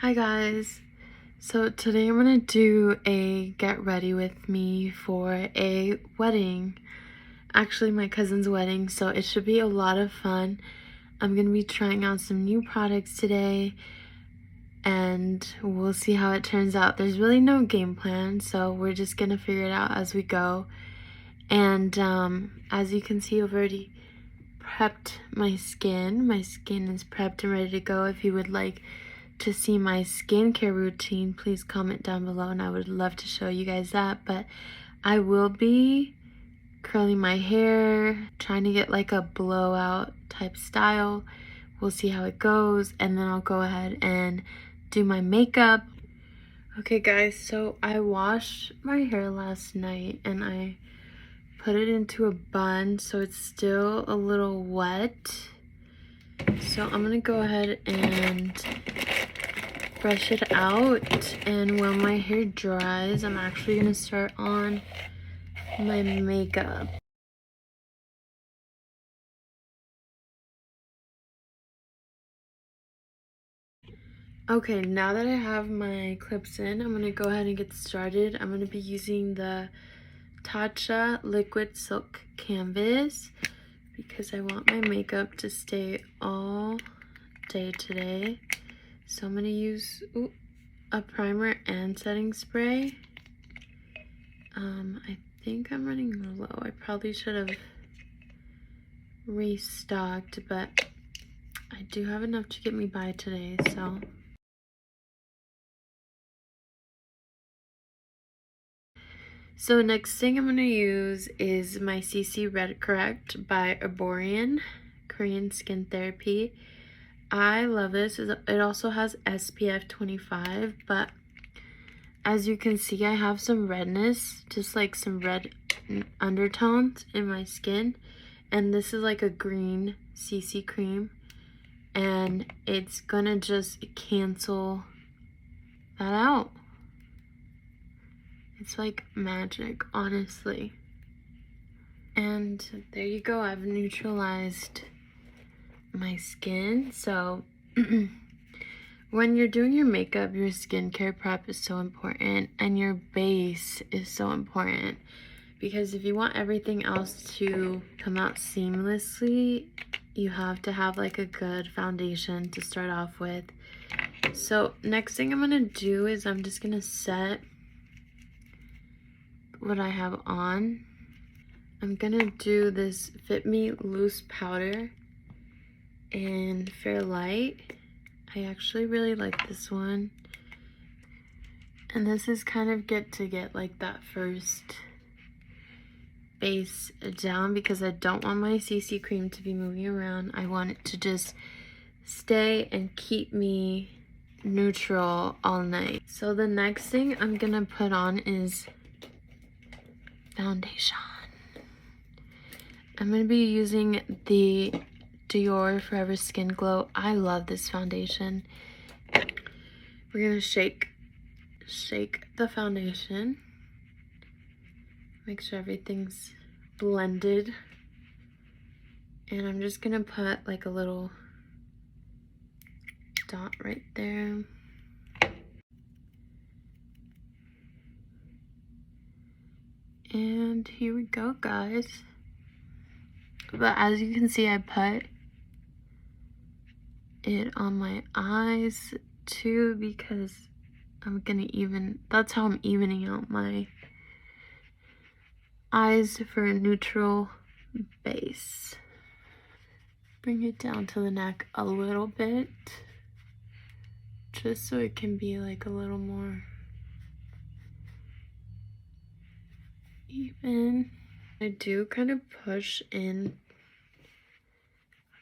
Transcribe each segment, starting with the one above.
Hi guys, so today I'm gonna do a get ready with me for a wedding. Actually my cousin's wedding, so it should be a lot of fun. I'm gonna be trying out some new products today and we'll see how it turns out. There's really no game plan, so we're just gonna figure it out as we go. And as you can see, I've already prepped my skin. My skin is prepped and ready to go. If you would like to see my skincare routine, please comment down below and I would love to show you guys that. But I will be curling my hair, trying to get like a blowout type style. We'll see how it goes, and then I'll go ahead and do my makeup. Okay guys, so I washed my hair last night and I put it into a bun so it's still a little wet. So I'm gonna go ahead and brush it out, and when my hair dries, I'm actually gonna start on my makeup. Okay, now that I have my clips in, I'm gonna go ahead and get started. I'm gonna be using the Tatcha Liquid Silk Canvas because I want my makeup to stay all day today. So I'm gonna use a primer and setting spray. I think I'm running low. I probably should have restocked, but I do have enough to get me by today, so. So next thing I'm going to use is my CC Red Correct by Arborian Korean Skin Therapy. I love this. It also has SPF 25, but as you can see, I have some redness, just like some red undertones in my skin. And this is like a green CC cream, and it's gonna just cancel that out. It's like magic, honestly. And there you go, I've neutralized my skin. So when you're doing your makeup, your skincare prep is so important, and your base is so important, because if you want everything else to come out seamlessly, you have to have like a good foundation to start off with. So next thing I'm gonna do is I'm just gonna set what I have on. I'm gonna do this Fit Me Loose Powder in Fair Light. I actually really like this one. And this is kind of get like that first base down, because I don't want my CC cream to be moving around. I want it to just stay and keep me neutral all night. So the next thing I'm gonna put on is foundation. I'm gonna be using the Dior Forever Skin Glow. I love this foundation. We're gonna shake the foundation. Make sure everything's blended. And I'm just gonna put like a little dot right there. And here we go, guys. But as you can see, I put it on my eyes too, because that's how I'm evening out my eyes for a neutral base. Bring it down to the neck a little bit, just so it can be like a little more even. I do kind of push in,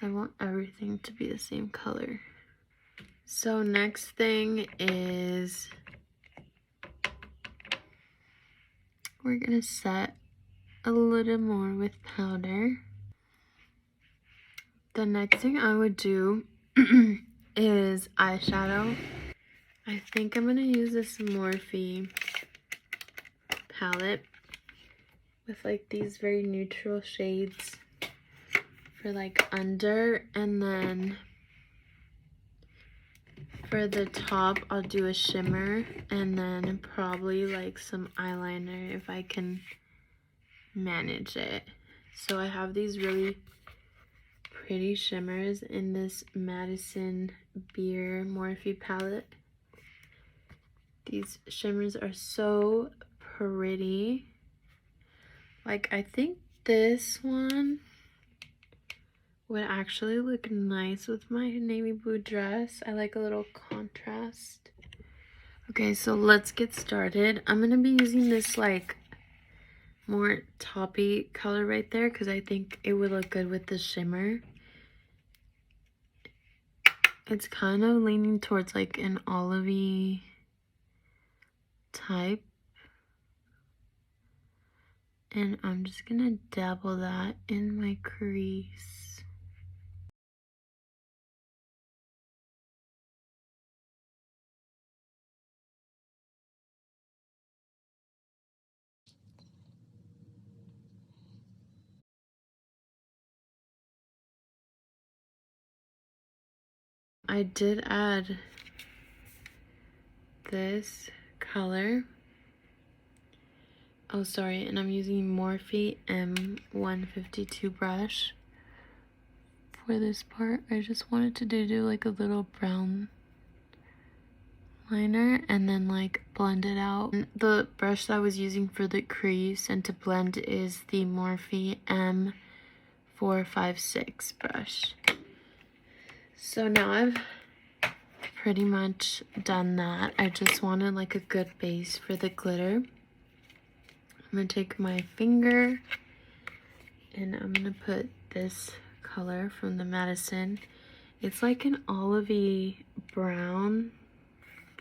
I want everything to be the same color. So next thing is we're gonna set a little more with powder. The next thing I would do is eyeshadow. I think I'm gonna use this Morphe palette with like these very neutral shades for like under, and then For the top, I'll do a shimmer and then probably like some eyeliner if I can manage it. So I have these really pretty shimmers in this Madison Beer Morphe palette. These shimmers are so pretty. Like, I think this one would actually look nice with my navy blue dress. I like a little contrast. Okay, so let's get started. I'm gonna be using this like more taupey color right there because I think it would look good with the shimmer. It's kind of leaning towards like an olivey type. And I'm just gonna dabble that in my crease. I did add this color. Oh, sorry, and I'm using Morphe M152 brush for this part. I just wanted to do like a little brown liner and then like blend it out. And the brush that I was using for the crease and to blend is the Morphe M456 brush. So now I've pretty much done that. I just wanted like a good base for the glitter. I'm gonna take my finger and I'm gonna put this color from the Madison. It's like an olivey brown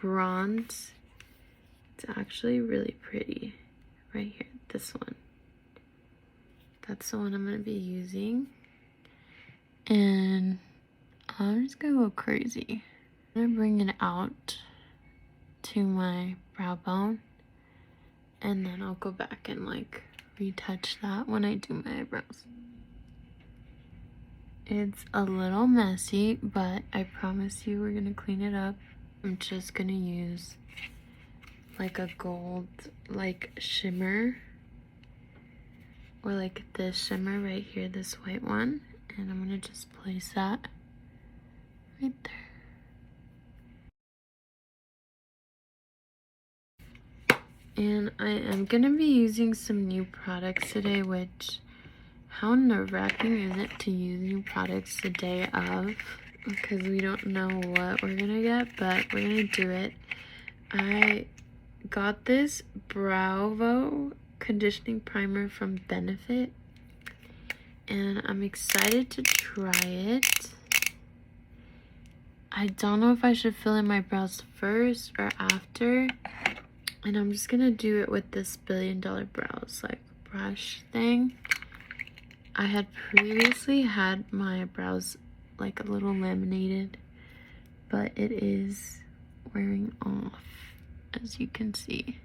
bronze. It's actually really pretty. Right here, this one. That's the one I'm gonna be using. And I'm just gonna go crazy. I'm gonna bring it out to my brow bone. And then I'll go back and like retouch that when I do my eyebrows. It's a little messy, but I promise you we're gonna clean it up. I'm just gonna use like a gold like shimmer, or like this shimmer right here, this white one, and I'm gonna just place that right there. And I am gonna be using some new products today, which how nerve-wracking is it to use new products the day of, because we don't know what we're gonna get, but we're gonna do it. I got this Bravo conditioning primer from Benefit and I'm excited to try it. I don't know if I should fill in my brows first or after, and I'm just gonna do it with this $1 Billion Brows like brush thing. I had previously had my brows like a little laminated, but it is wearing off, as you can see.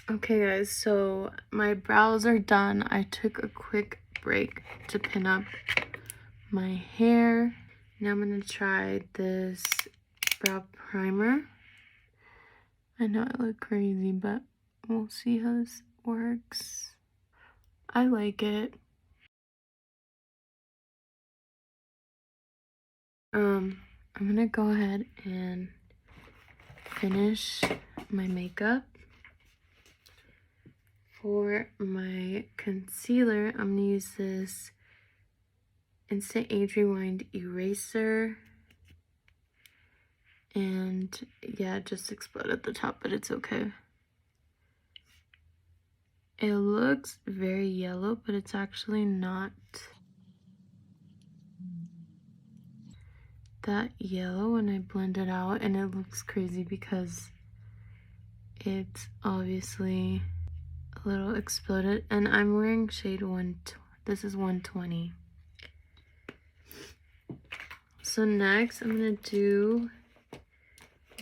Okay guys, so my brows are done. I took a quick break to pin up my hair. Now I'm gonna try this brow primer. I know I look crazy, but we'll see how this works. I like it. I'm gonna go ahead and finish my makeup. For my concealer, I'm gonna use this Instant Age Rewind Eraser. And yeah, it just exploded at the top, but it's okay. It looks very yellow, but it's actually not that yellow when I blend it out, and it looks crazy because it's obviously a little exploded. And I'm wearing shade 1, this is 120. So next I'm gonna do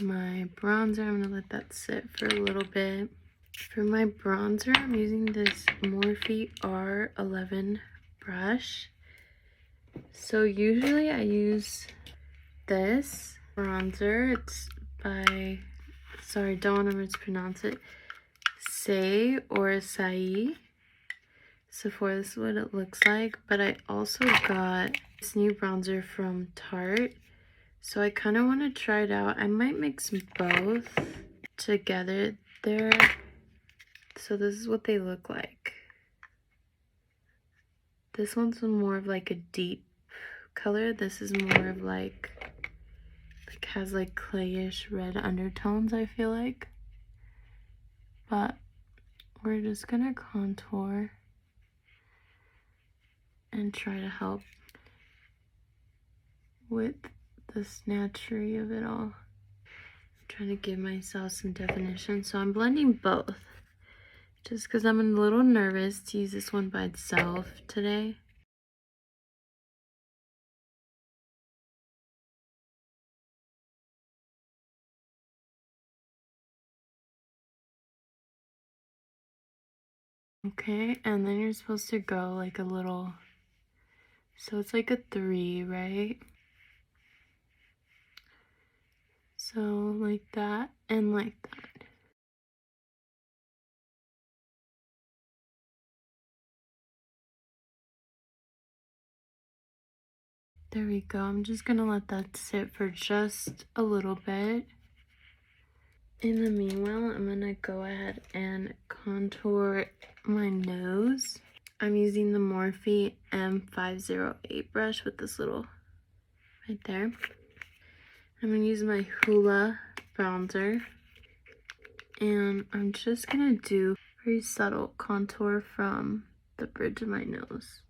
my bronzer. I'm gonna let that sit for a little bit. For my bronzer, I'm using this Morphe R11 brush. So usually I use this bronzer. It's by, sorry, don't want to mispronounce it, Say or Sai. Sephora, this is what it looks like. But I also got this new bronzer from Tarte. So I kind of want to try it out. I might mix both together there. So this is what they look like. This one's more of like a deep color. This is more of like has like clayish red undertones, I feel like. But we're just gonna contour and try to help with the snatchery of it all. I'm trying to give myself some definition. So I'm blending both just because I'm a little nervous to use this one by itself today. Okay, and then you're supposed to go like a little, so it's like a 3, right? So like that and like that. There we go. I'm just gonna let that sit for just a little bit. In the meanwhile, I'm gonna go ahead and contour my nose. I'm using the Morphe M508 brush with this little right there. I'm gonna use my Hoola bronzer. And I'm just gonna do very subtle contour from the bridge of my nose.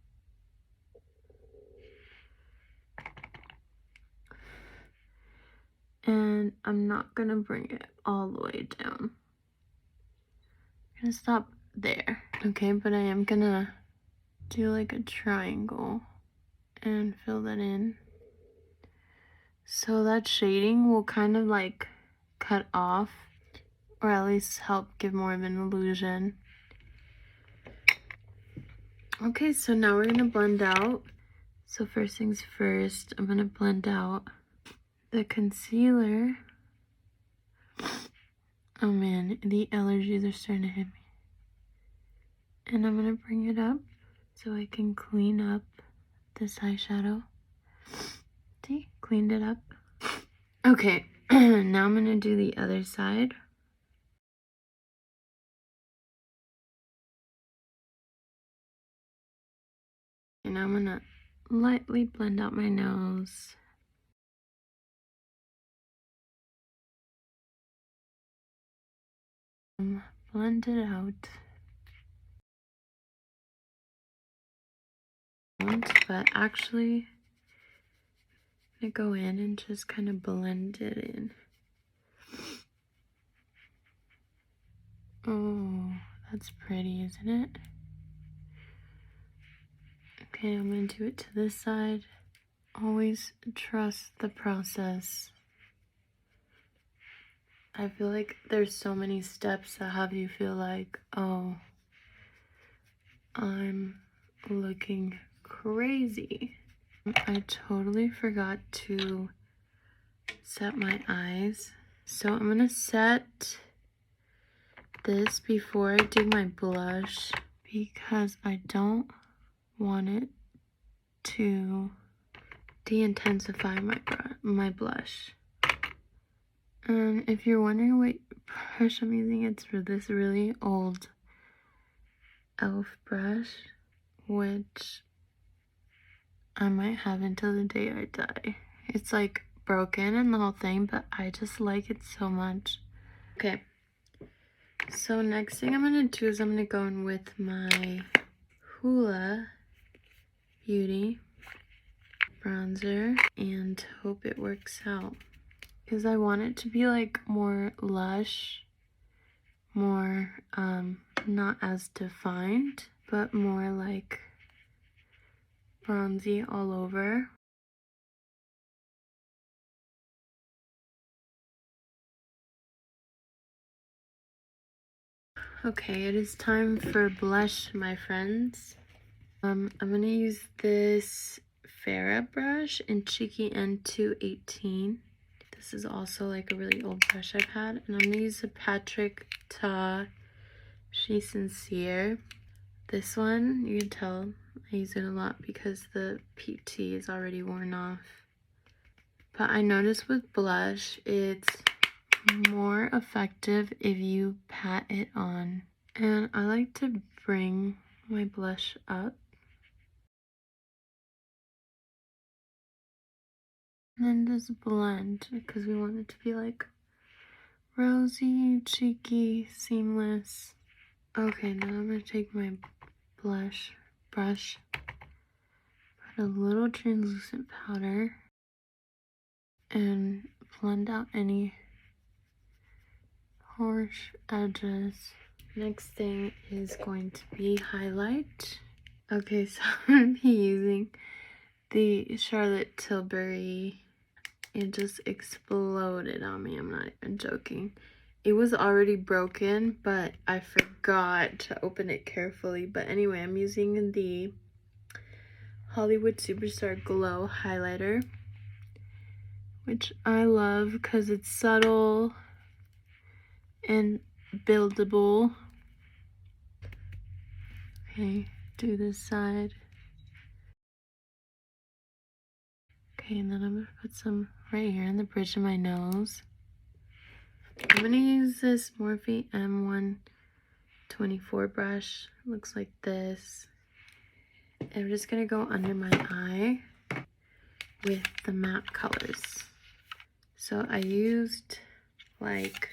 And I'm not gonna bring it all the way down. I'm gonna stop there. Okay, but I am gonna do like a triangle and fill that in. So that shading will kind of like cut off, or at least help give more of an illusion. Okay, so now we're gonna blend out. So first things first, I'm gonna blend out the concealer. Oh man, the allergies are starting to hit me. And I'm gonna bring it up so I can clean up this eyeshadow. See, cleaned it up. Okay, now I'm gonna do the other side. And I'm gonna lightly blend out my nose. Blend it out. But actually, I'm gonna go in and just kind of blend it in. Oh, that's pretty, isn't it? Okay, I'm gonna do it to this side. Always trust the process. I feel like there's so many steps that have you feel like, oh, I'm looking crazy. I totally forgot to set my eyes. So I'm gonna set this before I do my blush because I don't want it to de-intensify my blush. And if you're wondering what brush I'm using, it's for this really old e.l.f. brush, which I might have until the day I die. It's like broken and the whole thing, but I just like it so much. Okay, so next thing I'm gonna do is I'm gonna go in with my Hoola Beauty bronzer and hope it works out. Because I want it to be like more lush, more not as defined, but more like bronzy all over. Okay, it is time for blush, my friends. I'm gonna use this Farrah brush in Cheeky N218. This is also like a really old brush I've had. And I'm gonna use the Patrick Ta She Sincere. This one, you can tell I use it a lot because the PT is already worn off. But I noticed with blush, it's more effective if you pat it on. And I like to bring my blush up. And then just blend because we want it to be like rosy, cheeky, seamless. Okay, now I'm going to take my blush brush, put a little translucent powder, and blend out any harsh edges. Next thing is going to be highlight. Okay, so I'm going to be using the Charlotte Tilbury. It just exploded on me. I'm not even joking. It was already broken, but I forgot to open it carefully. But anyway, I'm using the Hollywood Superstar Glow highlighter, which I love because it's subtle and buildable. Okay, do this side. Okay, and then I'm gonna put some right here in the bridge of my nose. I'm gonna use this Morphe M124 brush. It looks like this. And I'm just gonna go under my eye with the matte colors. So I used like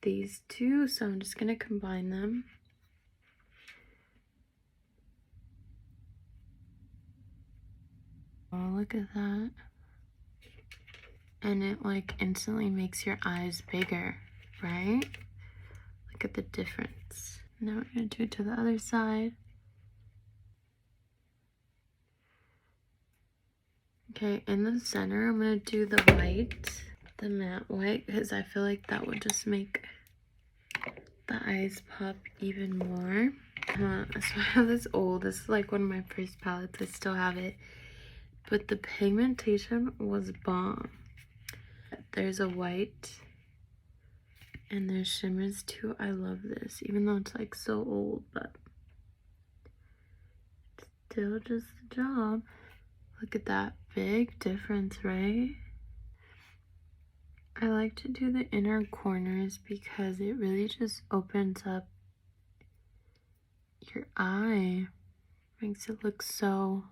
these two, so I'm just gonna combine them. Oh, look at that. And it like instantly makes your eyes bigger, right? Look at the difference. Now we're gonna do it to the other side. Okay, in the center, I'm gonna do the white, the matte white, because I feel like that would just make the eyes pop even more. So I have this old, this is like one of my first palettes, I still have it, but the pigmentation was bomb. There's a white and there's shimmers too. I love this, even though it's like so old, but still just the job. Look at that big difference, right? I like to do the inner corners because it really just opens up your eye, makes it look so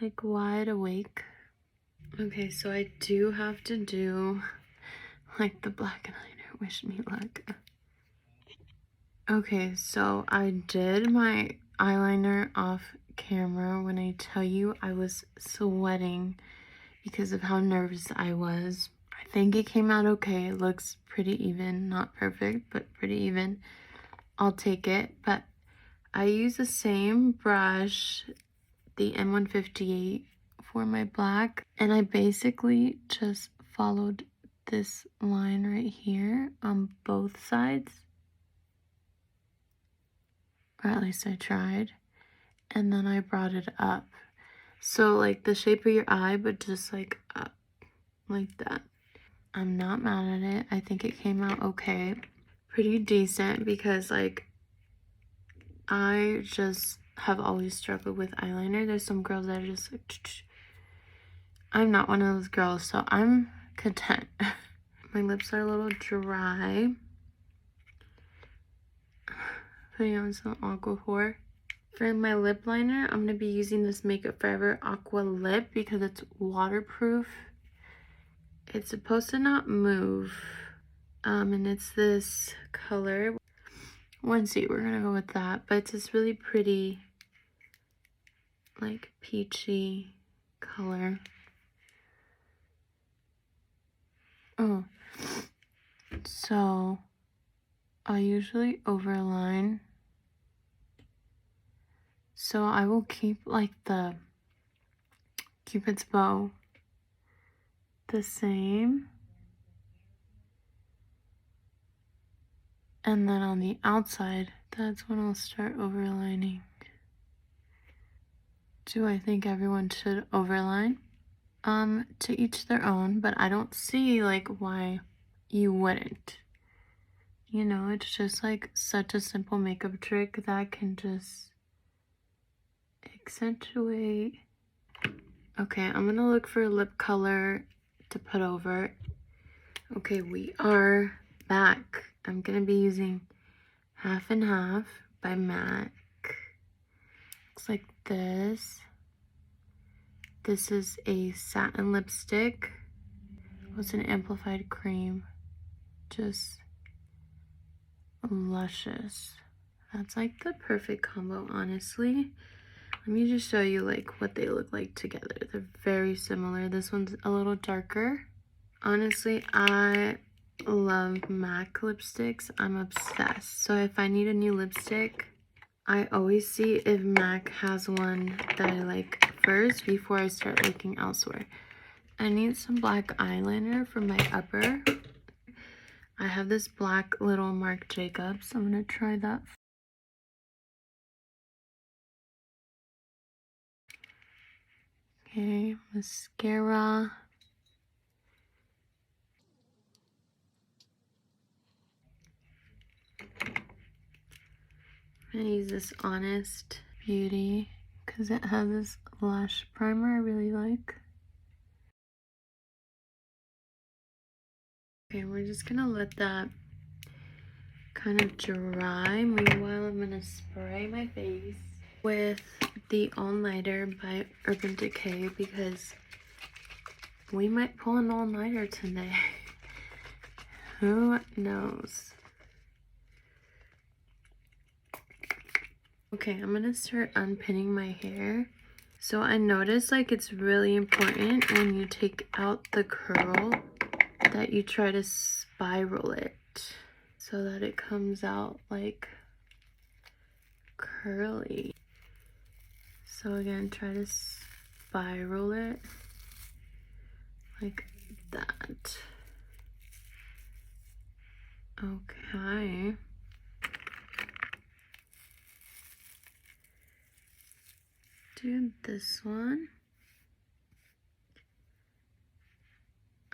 like wide awake. Okay, so I do have to do like the black eyeliner, wish me luck. Okay, so I did my eyeliner off camera. When I tell you I was sweating because of how nervous I was. I think it came out okay. It looks pretty even, not perfect, but pretty even. I'll take it, but I use the same brush, the M158, for my black, and I basically just followed this line right here on both sides, or at least I tried, and then I brought it up, so like the shape of your eye, but just like up like that. I'm not mad at it. I think it came out okay, pretty decent, because like I just have always struggled with eyeliner. There's some girls that are just like, I'm not one of those girls, so I'm content. My lips are a little dry. Putting on some Aquaphor. For my lip liner, I'm going to be using this Makeup Forever Aqua Lip because it's waterproof. It's supposed to not move. And it's this color. 1C, we're going to go with that. But it's this really pretty, like, peachy color. Oh, so I usually overline, so I will keep like the Cupid's bow the same, And then on the outside, that's when I'll start overlining. Do I think everyone should overline? To each their own, but I don't see like why you wouldn't. You know, it's just like such a simple makeup trick that can just accentuate. Okay, I'm gonna look for a lip color to put over. Okay, we are back. I'm gonna be using Half and Half by MAC. Looks like this. This is a satin lipstick. It's an amplified cream. Just luscious. That's like the perfect combo, honestly. Let me just show you like what they look like together. They're very similar. This one's a little darker. Honestly, I love MAC lipsticks. I'm obsessed. So if I need a new lipstick, I always see if MAC has one that I like first before I start looking elsewhere. I need some black eyeliner for my upper. I have this black little Marc Jacobs. I'm gonna try that. Okay, mascara. I'm gonna use this Honest Beauty because it has this lash primer I really like. Okay, we're just gonna let that kind of dry. Meanwhile, I'm gonna spray my face with the All Nighter by Urban Decay because we might pull an all nighter today. Who knows? Okay, I'm gonna start unpinning my hair. So I noticed like it's really important when you take out the curl that you try to spiral it so that it comes out like curly. So again, try to spiral it like that. Okay. Do this one.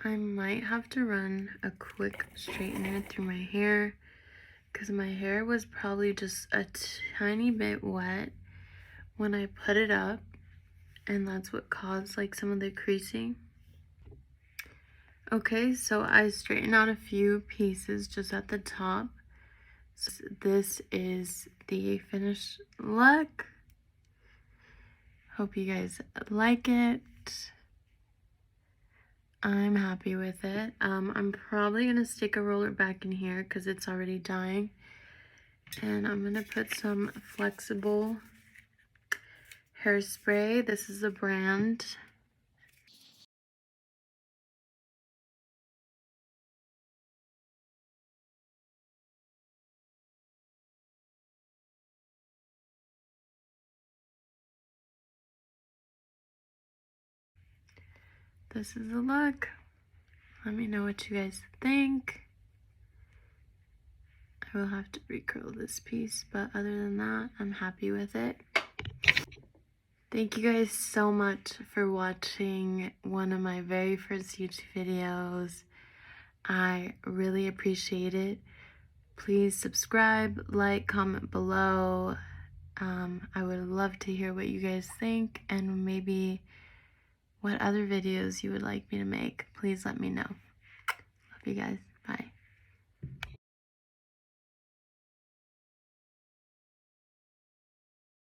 I might have to run a quick straightener through my hair because my hair was probably just a tiny bit wet when I put it up, and that's what caused like some of the creasing. Okay, so I straightened out a few pieces just at the top. So this is the finished look. Hope you guys like it. I'm happy with it. I'm probably gonna stick a roller back in here because it's already drying. And I'm gonna put some flexible hairspray. This is a brand. This is the look. Let me know what you guys think. I will have to recurl this piece, but other than that, I'm happy with it. Thank you guys so much for watching one of my very first YouTube videos. I really appreciate it. Please subscribe, like, comment below. I would love to hear what you guys think and maybe what other videos you would like me to make. Please let me know. Love you guys.